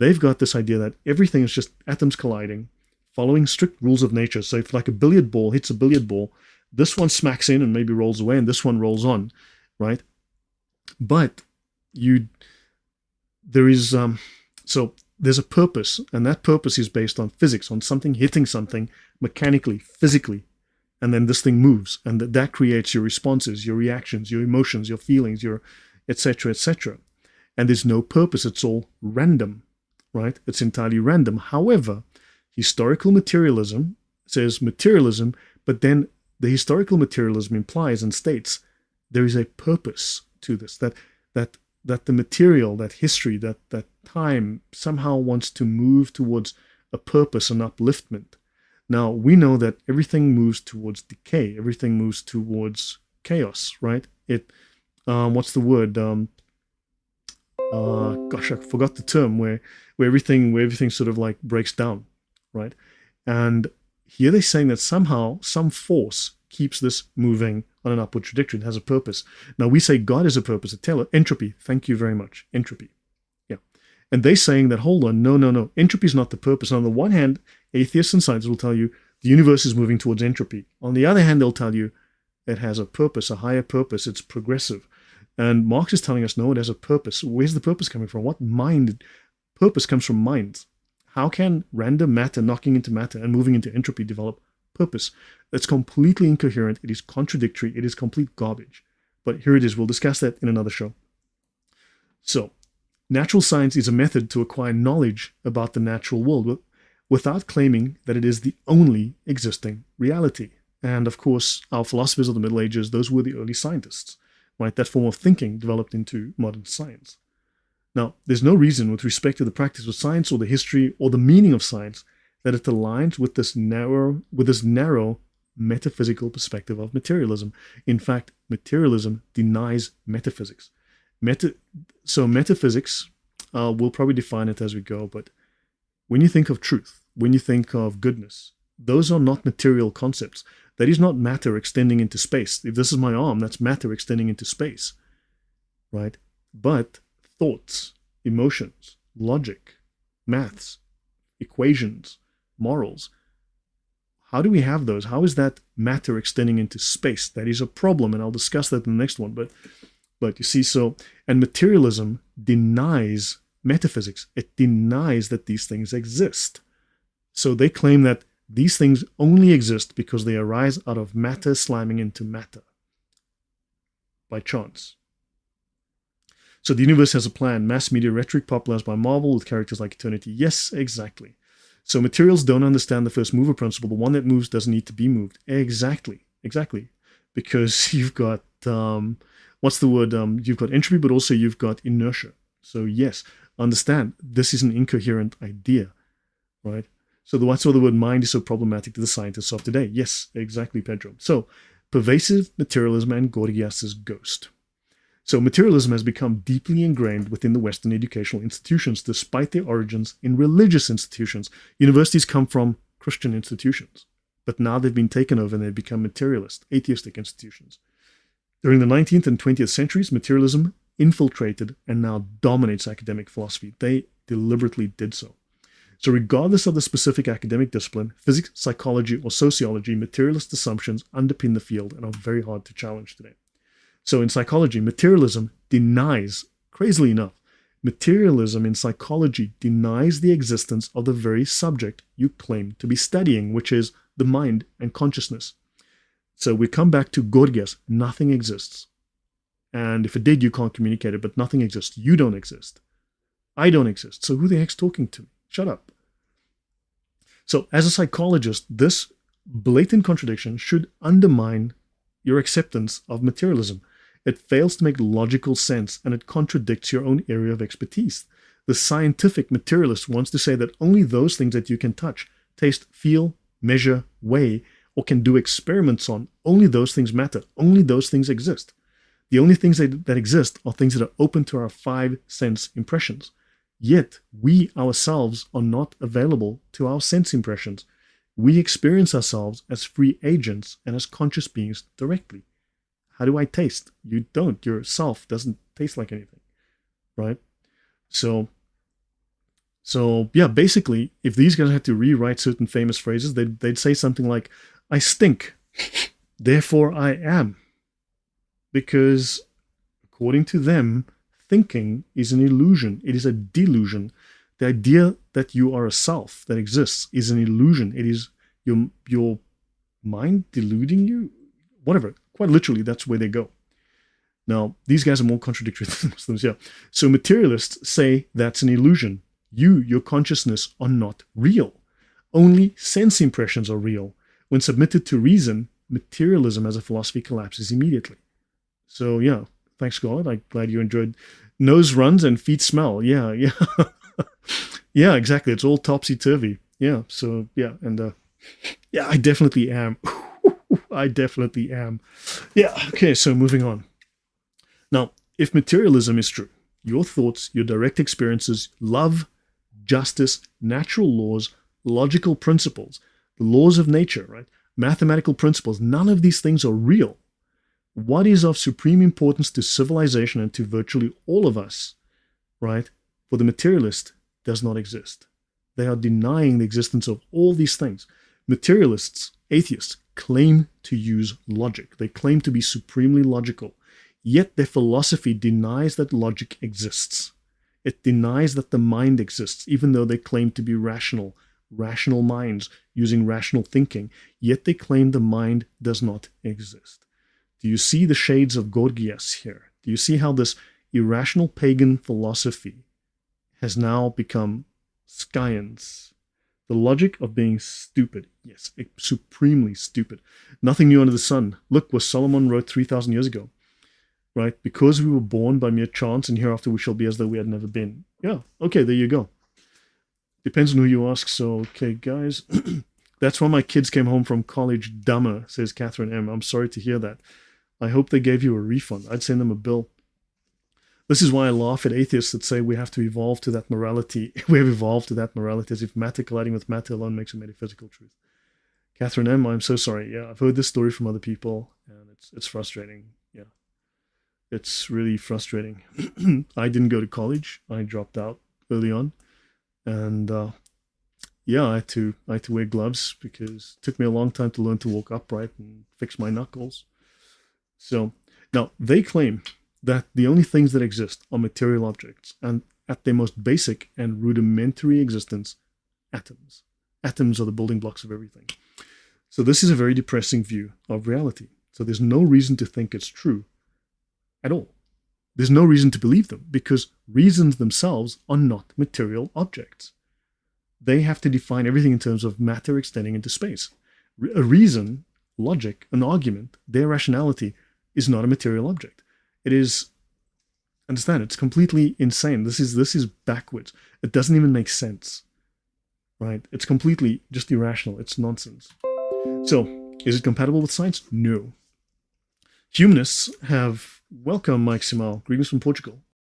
they've got this idea that everything is just atoms colliding, following strict rules of nature. So if like a billiard ball hits a billiard ball, this one smacks in and maybe rolls away, and this one rolls on, right? But there is so there's a purpose, and that purpose is based on physics, on something hitting something mechanically, physically, and then this thing moves, and that creates your responses, your reactions, your emotions, your feelings, your etc., etc. And there's no purpose. It's all random, right? It's entirely random. However, historical materialism says materialism, but then the historical materialism implies and states there is a purpose to this, that the material, that history, that time somehow wants to move towards a purpose, an upliftment. Now, we know that everything moves towards decay. Everything moves towards chaos, right? What's the word? Gosh, I forgot the term where everything sort of like breaks down, right? And here they're saying that somehow some force keeps this moving on an upward trajectory. It has a purpose. Now we say God has a purpose. Entropy. Thank you very much. Entropy. Yeah. And they're saying that, hold on, no. Entropy is not the purpose. On the one hand, atheists and scientists will tell you the universe is moving towards entropy. On the other hand, they'll tell you it has a purpose, a higher purpose. It's progressive. And Marx is telling us, no, it has a purpose. Where's the purpose coming from? What mind? Purpose comes from minds. How can random matter knocking into matter and moving into entropy develop purpose? That's completely incoherent. It is contradictory. It is complete garbage. But here it is. We'll discuss that in another show. So, natural science is a method to acquire knowledge about the natural world without claiming that it is the only existing reality. And of course, our philosophers of the Middle Ages, those were the early scientists, right? That form of thinking developed into modern science. Now, there's no reason with respect to the practice of science or the history or the meaning of science that it aligns with this narrow metaphysical perspective of materialism. In fact, materialism denies metaphysics. So metaphysics, we'll probably define it as we go, but when you think of truth, when you think of goodness, those are not material concepts. That is not matter extending into space. If this is my arm, that's matter extending into space, right? But thoughts, emotions, logic, maths, equations, morals, how do we have those? How is that matter extending into space? That is a problem, and I'll discuss that in the next one. But you see, and materialism denies metaphysics. It denies that these things exist. So they claim that these things only exist because they arise out of matter slamming into matter by chance. So the universe has a plan. Mass media rhetoric popularized by Marvel with characters like eternity. Yes, exactly. So materials don't understand the first mover principle. The one that moves doesn't need to be moved. Exactly. Because you've got, what's the word? You've got entropy, but also you've got inertia. So yes, understand, this is an incoherent idea, right? So that's why the word mind is so problematic to the scientists of today. Yes, exactly, Pedro. So pervasive materialism and Gorgias's ghost. So materialism has become deeply ingrained within the Western educational institutions, despite their origins in religious institutions. Universities come from Christian institutions, but now they've been taken over and they've become materialist, atheistic institutions. During the 19th and 20th centuries, materialism infiltrated and now dominates academic philosophy. They deliberately did so. So regardless of the specific academic discipline, physics, psychology, or sociology, materialist assumptions underpin the field and are very hard to challenge today. So in psychology, materialism denies, crazily enough, materialism in psychology denies the existence of the very subject you claim to be studying, which is the mind and consciousness. So we come back to Gorgias, nothing exists. And if it did, you can't communicate it, but nothing exists. You don't exist. I don't exist. So who the heck's talking to me? Shut up. So as a psychologist, this blatant contradiction should undermine your acceptance of materialism. It fails to make logical sense, and it contradicts your own area of expertise. The scientific materialist wants to say that only those things that you can touch, taste, feel, measure, weigh, or can do experiments on, only those things matter. Only those things exist. The only things that exist are things that are open to our 5 sense impressions. Yet, we ourselves are not available to our sense impressions. We experience ourselves as free agents and as conscious beings directly. How do I taste? You don't. Your self doesn't taste like anything, right? So So yeah, basically, if these guys had to rewrite certain famous phrases, they'd say something like, "I stink, therefore I am," because according to them, thinking is an illusion. It is a delusion. The idea that you are a self that exists is an illusion. It is your mind deluding you. Whatever. Quite literally, that's where they go. Now, these guys are more contradictory than Muslims, yeah. So materialists say that's an illusion. Your consciousness, are not real. Only sense impressions are real. When submitted to reason, materialism as a philosophy collapses immediately. So yeah, thanks God. I'm glad you enjoyed. Nose runs and feet smell. Yeah, yeah. Yeah, exactly. It's all topsy-turvy. Yeah, so yeah, and yeah, I definitely am. I definitely am. Yeah, okay, so moving on. Now, if materialism is true, your thoughts, your direct experiences, love, justice, natural laws, logical principles, the laws of nature, right? Mathematical principles, none of these things are real. What is of supreme importance to civilization and to virtually all of us, right? For the materialist, does not exist. They are denying the existence of all these things. Materialists, atheists, claim to use logic. They claim to be supremely logical. Yet their philosophy denies that logic exists. It denies that the mind exists, even though they claim to be rational minds using rational thinking. Yet they claim the mind does not exist. Do you see the shades of Gorgias here? Do you see how this irrational pagan philosophy has now become science? The logic of being stupid. Yes, supremely stupid. Nothing new under the sun. Look what Solomon wrote 3,000 years ago. Right? Because we were born by mere chance, and hereafter we shall be as though we had never been. Yeah, okay, there you go. Depends on who you ask. So, okay, guys. That's why my kids came home from college dumber, says Catherine M. I'm sorry to hear that. I hope they gave you a refund. I'd send them a bill. This is why I laugh at atheists that say we have to evolve to that morality. We have evolved to that morality as if matter colliding with matter alone makes a metaphysical truth. Catherine M., I'm so sorry. Yeah, I've heard this story from other people, and it's frustrating. Yeah, it's really frustrating. I didn't go to college. I dropped out early on, and yeah, I had to wear gloves because it took me a long time to learn to walk upright and fix my knuckles. So now they claim that the only things that exist are material objects, and at their most basic and rudimentary existence, atoms. Atoms are the building blocks of everything. So this is a very depressing view of reality. So there's no reason to think it's true at all. There's no reason to believe them because reasons themselves are not material objects. They have to define everything in terms of matter extending into space. A reason, logic, an argument, their rationality is not a material object. It is, understand, it's completely insane. This is backwards. It doesn't even make sense, right? It's completely just irrational. It's nonsense. So, is it compatible with science? No. Humanists have, welcome Mike Simal, greetings from Portugal.